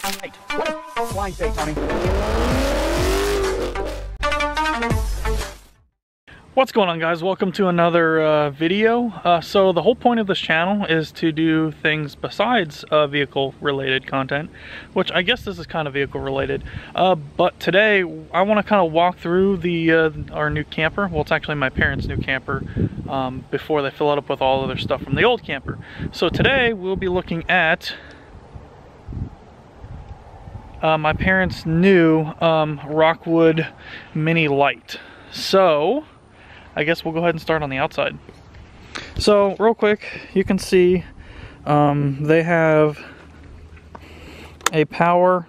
What does flying say, Tommy? What's going on, guys? Welcome to another video. So the whole point of this channel is to do things besides vehicle related content, which I guess this is kind of vehicle related. But today I want to kind of walk through our new camper. Well, it's actually my parents' new camper before they fill it up with all of their stuff from the old camper. So today we'll be looking at my parents' new Rockwood Mini Lite. So I guess we'll go ahead and start on the outside. So real quick, you can see they have a power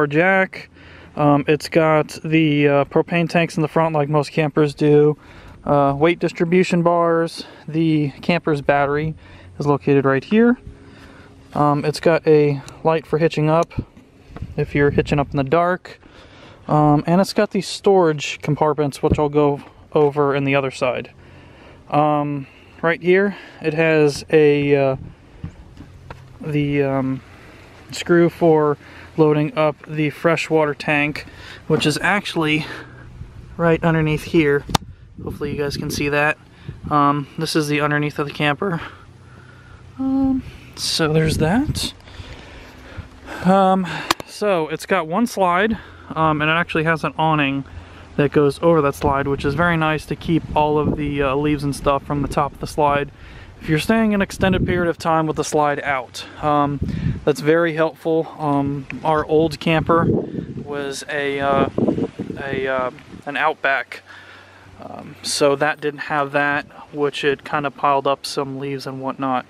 jack. It's got the propane tanks in the front like most campers do. Weight distribution bars. The camper's battery is located right here. It's got a light for hitching up if you're hitching up in the dark. And it's got these storage compartments, which I'll go over in the other side. Right here, it has the screw for loading up the freshwater tank, which is actually right underneath here. Hopefully you guys can see that. This is the underneath of the camper. So there's that. So it's got one slide. And it actually has an awning that goes over that slide, which is very nice to keep all of the leaves and stuff from the top of the slide if you're staying an extended period of time with the slide out. That's very helpful. Our old camper was an Outback, so that didn't have that, which it kind of piled up some leaves and whatnot.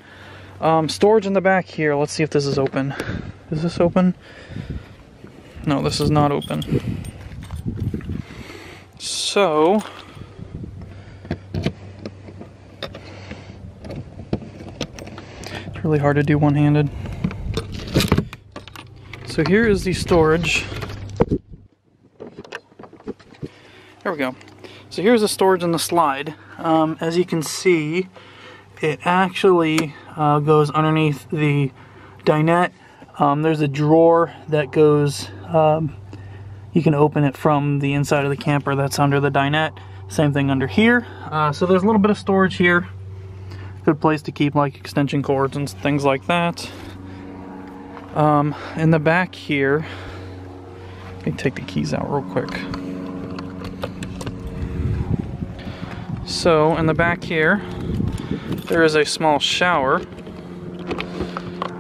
Storage in the back here. Let's see if this is open. Is this open? No, this is not open. So it's really hard to do one-handed. So here is the storage. There we go. So here's the storage in the slide. As you can see, it actually goes underneath the dinette. There's a drawer that goes, you can open it from the inside of the camper that's under the dinette. Same thing under here. So there's a little bit of storage here. Good place to keep like extension cords and things like that. In the back here, let me take the keys out real quick. So in the back here, there is a small shower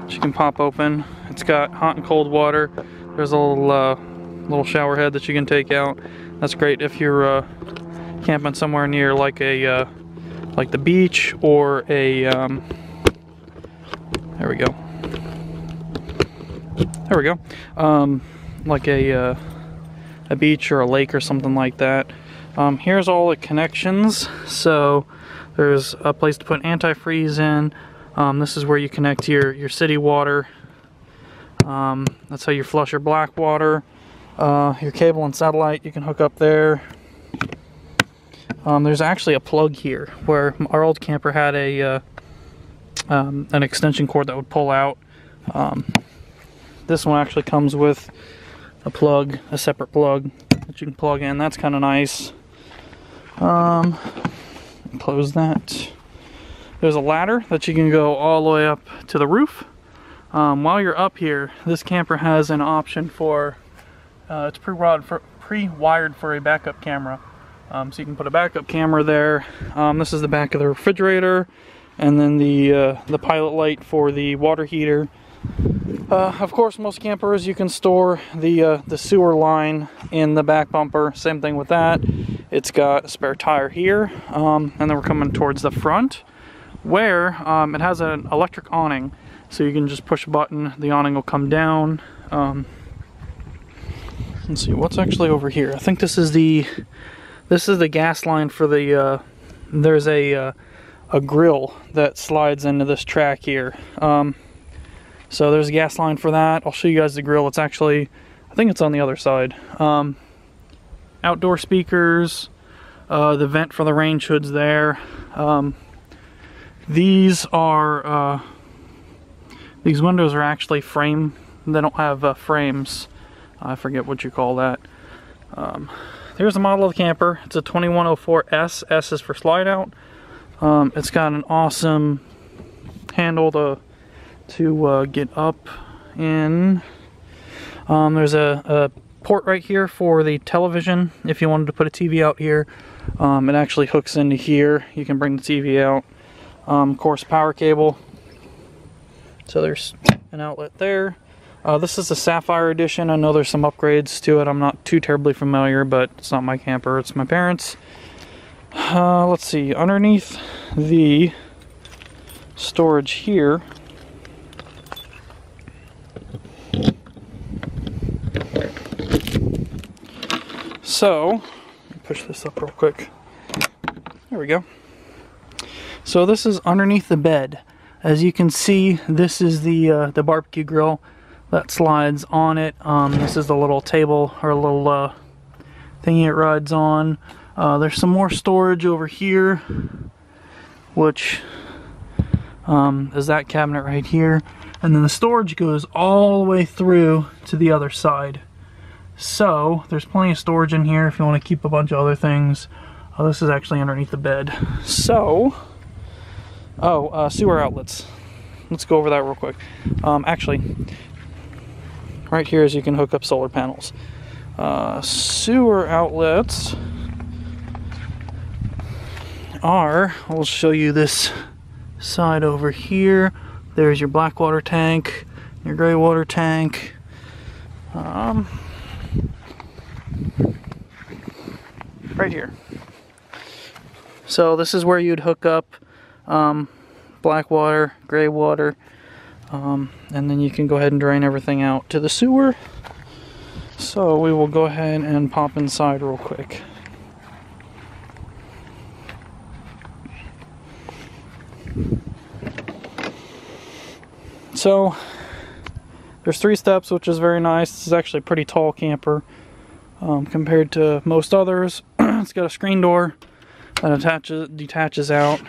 which you can pop open. It's got hot and cold water. There's a little shower head that you can take out. That's great if you're camping somewhere near like like the beach or a there we go. There we go. Like a beach or a lake or something like that. Here's all the connections. So there's a place to put antifreeze in. This is where you connect your city water. That's how you flush your black water. Your cable and satellite you can hook up there. There's actually a plug here where our old camper had an extension cord that would pull out. This one actually comes with a plug, a separate plug that you can plug in. That's kind of nice. Close that. There's a ladder that you can go all the way up to the roof. While you're up here, this camper has an option for, it's pre-wired for a backup camera. So you can put a backup camera there. This is the back of the refrigerator, and then the pilot light for the water heater. Of course, most campers, you can store the sewer line in the back bumper. Same thing with that. It's got a spare tire here, and then we're coming towards the front, where it has an electric awning. So you can just push a button, the awning will come down. Let's see, what's actually over here? I think this is the gas line for the, there's a grill that slides into this track here. So there's a gas line for that. I'll show you guys the grill. It's actually, I think it's on the other side. Outdoor speakers, the vent for the range hood's there. These are These windows are actually frame. They don't have frames. I forget what you call that. Here's the model of the camper. It's a 2104S. S is for slide out. It's got an awesome handle to get up in. There's a port right here for the television. If you wanted to put a TV out here, it actually hooks into here. You can bring the TV out. Of course, power cable. So there's an outlet there. This is the Sapphire Edition. I know there's some upgrades to it. I'm not too terribly familiar, but it's not my camper, it's my parents'. Let's see, underneath the storage here, so, let me push this up real quick. There we go. So this is underneath the bed. As you can see, this is the barbecue grill that slides on it. This is the little table or little thingy it rides on. There's some more storage over here, which is that cabinet right here. And then the storage goes all the way through to the other side. So there's plenty of storage in here if you want to keep a bunch of other things. This is actually underneath the bed. So, sewer outlets. Let's go over that real quick. Actually, right here is you can hook up solar panels. Sewer outlets are, I'll show you this side over here. There's your black water tank, your gray water tank. Right here. So this is where you'd hook up black water, gray water, and then you can go ahead and drain everything out to the sewer. So we will go ahead and pop inside real quick. So there's 3 steps, which is very nice. This is actually a pretty tall camper compared to most others. It's got a screen door that detaches out.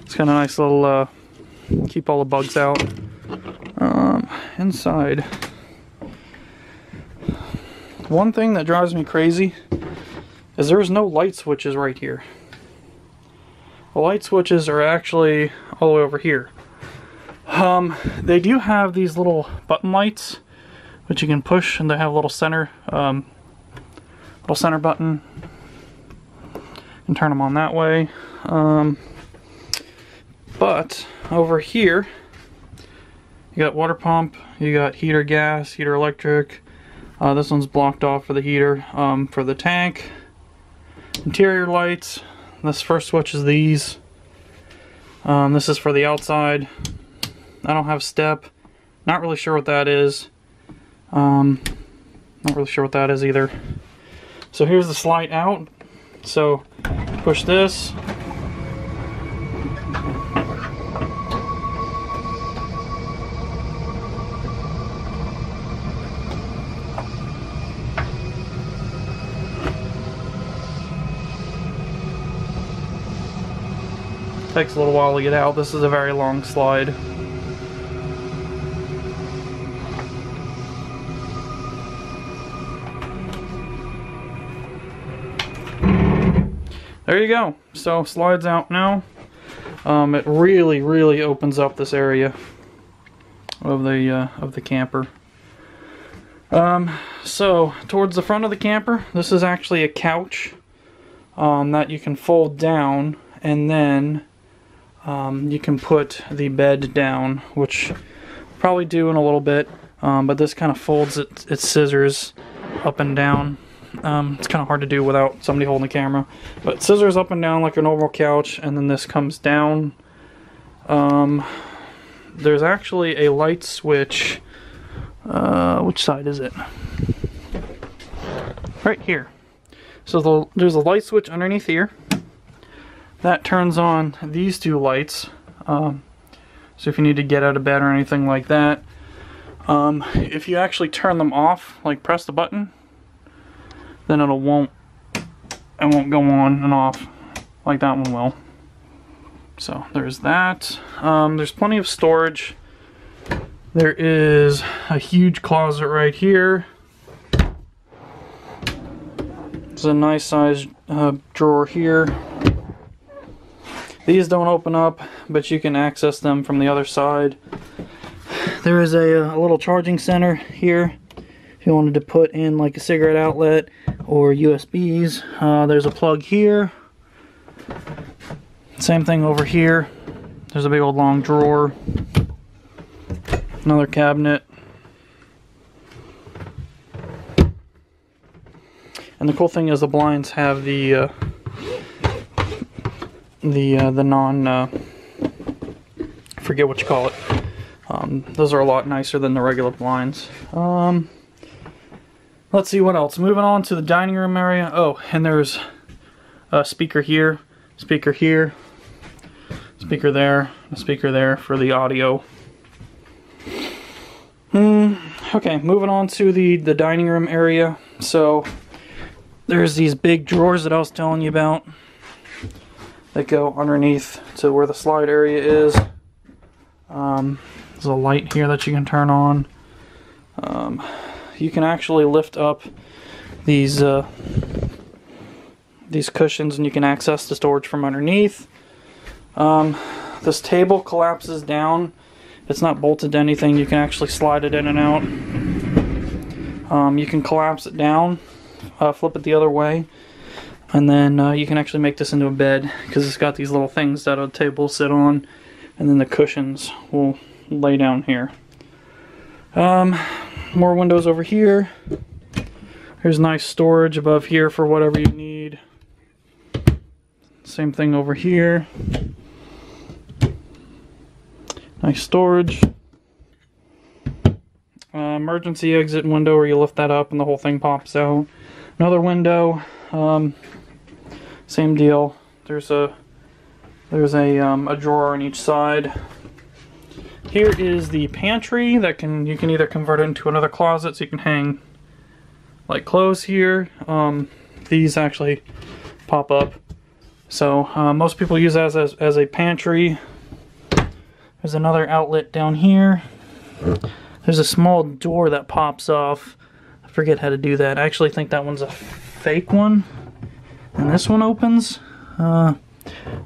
It's got a nice little keep all the bugs out. Inside, one thing that drives me crazy is there's no light switches right here. The light switches are actually all the way over here. They do have these little button lights which you can push, and they have a little center button and turn them on that way. But over here you got water pump, you got heater gas, heater electric. This one's blocked off for the heater. For the tank, interior lights. This first switch is these. This is for the outside. I don't have step. Not really sure what that is. Not really sure what that is either. So here's the slide out. So push this. Takes a little while to get out. This is a very long slide. There you go. So slides out now. It really opens up this area of the camper. So towards the front of the camper, this is actually a couch that you can fold down, and then you can put the bed down, which I'll probably do in a little bit. But this kind of folds its scissors up and down. It's kind of hard to do without somebody holding the camera, but scissors up and down like a normal couch, and then this comes down. There's actually a light switch. Which side is it? Right here. So there's a light switch underneath here that turns on these 2 lights. So if you need to get out of bed or anything like that, if you actually turn them off, like press the button, then it won't go on and off like that one will. So there's that. There's plenty of storage. There is a huge closet right here. There's a nice sized drawer here. These don't open up, but you can access them from the other side. There is a little charging center here if you wanted to put in like a cigarette outlet or USBs. There's a plug here. Same thing over here. There's a big old long drawer. Another cabinet. And the cool thing is the blinds have the forget what you call it. Those are a lot nicer than the regular blinds. Let's see what else. Moving on to the dining room area. Oh, and there's a speaker here, speaker here, speaker there, a speaker there for the audio. Okay, moving on to the dining room area. So there's these big drawers that I was telling you about that go underneath to where the slide area is. There's a light here that you can turn on. You can actually lift up these cushions and you can access the storage from underneath. This table collapses down. It's not bolted to anything. You can actually slide it in and out. You can collapse it down, flip it the other way, and then you can actually make this into a bed because it's got these little things that a table will sit on, and then the cushions will lay down here. More windows over here. There's nice storage above here for whatever you need. Same thing over here. Nice storage. Emergency exit window where you lift that up and the whole thing pops out. Another window. Same deal. There's a drawer on each side. Here is the pantry that you can either convert it into another closet so you can hang like clothes here. These actually pop up. So most people use that as a pantry. There's another outlet down here. There's a small door that pops off. I forget how to do that. I actually think that one's a fake one. And this one opens. I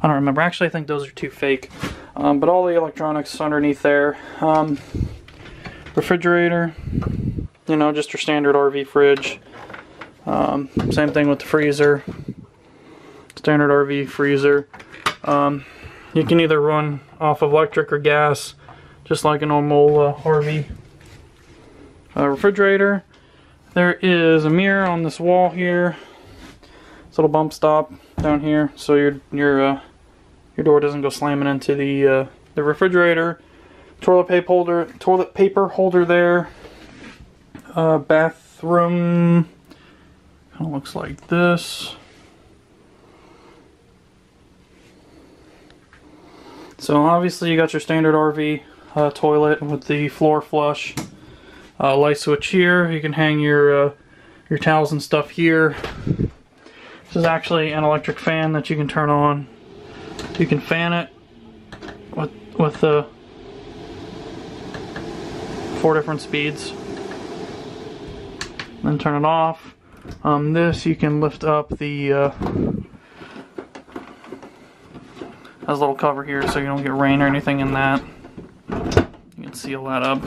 don't remember. Actually, I think those are two fake. But all the electronics underneath there. Refrigerator. You know, just your standard RV fridge. Same thing with the freezer. Standard RV freezer. You can either run off of electric or gas, just like a normal RV. Refrigerator. There is a mirror on this wall here. This little bump stop down here, so your door doesn't go slamming into the refrigerator. Toilet paper holder there. Bathroom kind of looks like this. So obviously you got your standard RV toilet with the floor flush. Light switch here. You can hang your towels and stuff here. This is actually an electric fan that you can turn on. You can fan it with 4 different speeds. Then turn it off. This you can lift up the has a little cover here so you don't get rain or anything in that. You can seal that up.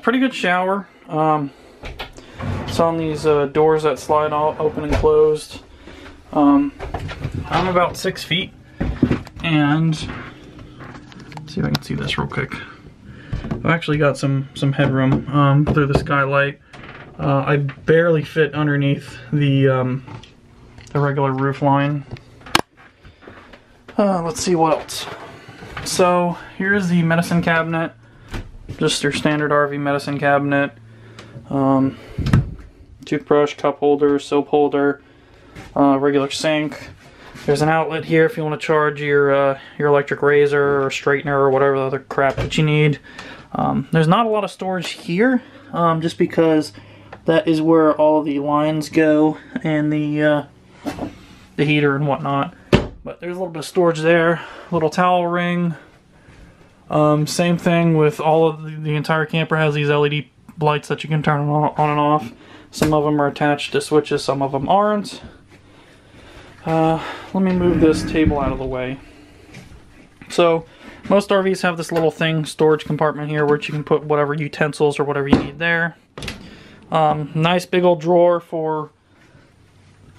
Pretty good shower. It's on these doors that slide all open and closed. I'm about 6 feet, and let's see if I can see this real quick. I've actually got some headroom through the skylight. I barely fit underneath the regular roof line. Let's see what else. So here's the medicine cabinet. Just your standard RV medicine cabinet. Toothbrush, cup holder, soap holder, regular sink. There's an outlet here if you want to charge your electric razor or straightener or whatever other crap that you need. There's not a lot of storage here, just because that is where all of the lines go and the heater and whatnot. But there's a little bit of storage there. Little towel ring. Same thing with all of the entire camper has these LED lights that you can turn on and off. Some of them are attached to switches, some of them aren't. Let me move this table out of the way. So most RVs have this little thing, storage compartment here, where you can put whatever utensils or whatever you need there. Nice big old drawer for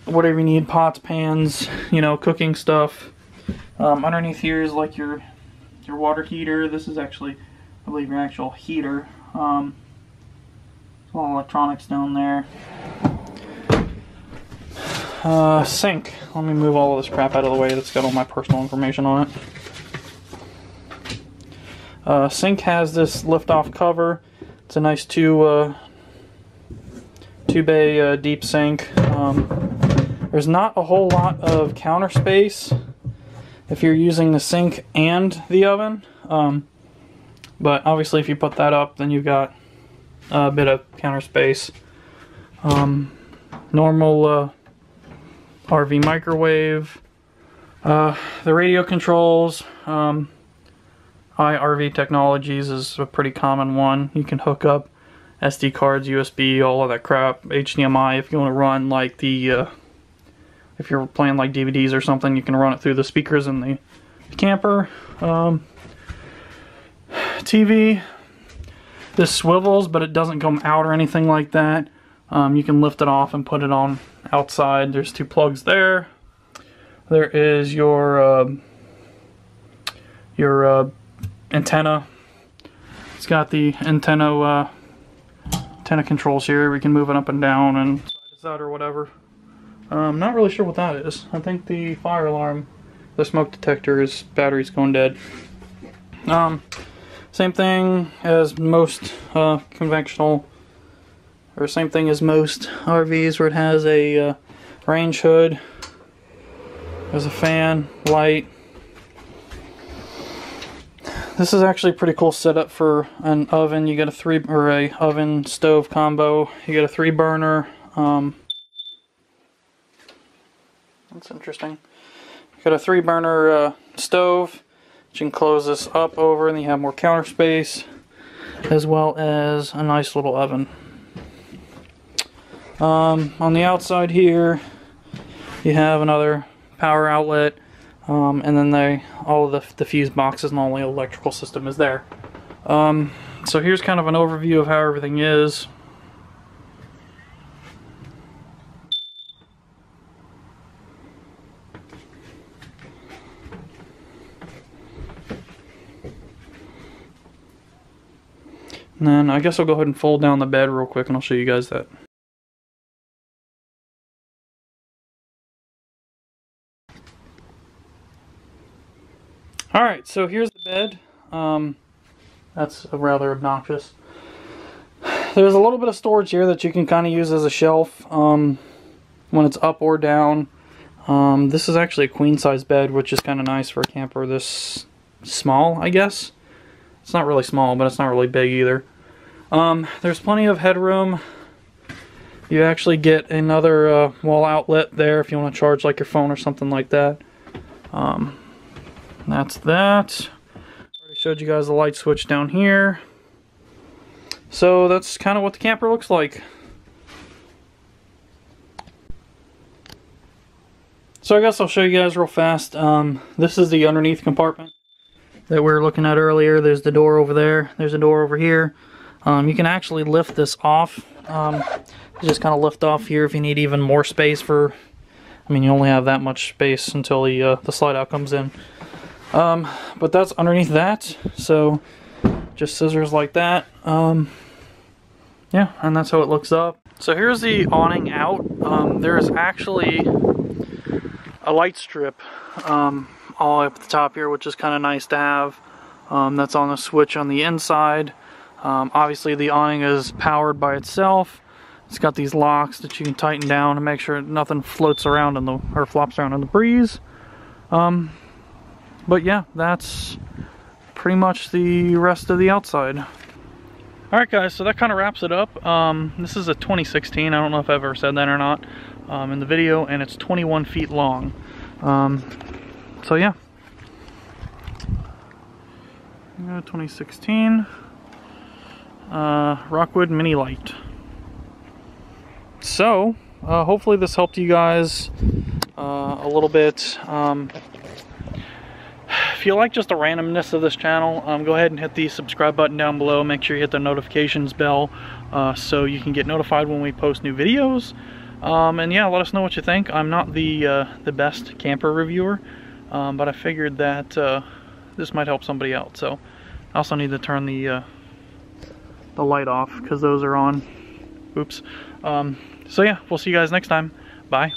whatever you need, pots, pans, you know, cooking stuff. Underneath here is like your water heater. This is actually, I believe, your actual heater. A lot of electronics down there. Sink. Let me move all of this crap out of the way that's got all my personal information on it. Sink has this lift-off cover. It's a nice two-bay deep sink. There's not a whole lot of counter space if you're using the sink and the oven. But obviously if you put that up, then you've got a bit of counter space. Normal RV microwave. The radio controls. iRV Technologies is a pretty common one. You can hook up SD cards, USB, all of that crap. HDMI if you want to run like the if you're playing like DVDs or something, you can run it through the speakers in the camper. TV. This swivels, but it doesn't come out or anything like that. You can lift it off and put it on outside. There's two plugs there. There is your antenna. It's got the antenna controls here. We can move it up and down and side to side or whatever. I'm not really sure what that is. I think the fire alarm, the smoke detector, is battery's going dead. Same thing as most conventional, or same thing as most RVs, where it has a range hood. There's a fan, light. This is actually a pretty cool setup for an oven. You get a oven stove combo. You get a 3-burner. That's interesting. You got a 3-burner stove. You can close this up over, and you have more counter space, as well as a nice little oven. On the outside here, you have another power outlet, and then all of the fuse boxes and all the electrical system is there. So here's kind of an overview of how everything is. And then I guess I'll go ahead and fold down the bed real quick and I'll show you guys that. Alright, so here's the bed. That's rather obnoxious. There's a little bit of storage here that you can kind of use as a shelf when it's up or down. This is actually a queen size bed, which is kind of nice for a camper this small, I guess. It's not really small, but it's not really big either. There's plenty of headroom. You actually get another wall outlet there if you want to charge like your phone or something like that. That's that. Already showed you guys the light switch down here. So that's kind of what the camper looks like. So I guess I'll show you guys real fast. This is the underneath compartment that we were looking at earlier. There's the door over there. There's a door over here. You can actually lift this off. Just kind of lift off here if you need even more space for... I mean, you only have that much space until the slide out comes in. But that's underneath that. So just scissors like that. Yeah, and that's how it looks up. So here's the awning out. There's actually a light strip all the way up at the top here, which is kind of nice to have. That's on the switch on the inside. Obviously the awning is powered by itself. It's got these locks that you can tighten down to make sure nothing floats around or flops around in the breeze. But yeah, that's pretty much the rest of the outside. Alright guys, so that kind of wraps it up. This is a 2016, I don't know if I've ever said that or not in the video, and it's 21 feet long. So yeah, 2016 Rockwood Mini Lite. So hopefully this helped you guys a little bit. If you like just the randomness of this channel, go ahead and hit the subscribe button down below. Make sure you hit the notifications bell so you can get notified when we post new videos. And yeah, let us know what you think. I'm not the best camper reviewer, but I figured that this might help somebody out. So I also need to turn the light off because those are on. Oops. So yeah, we'll see you guys next time. Bye.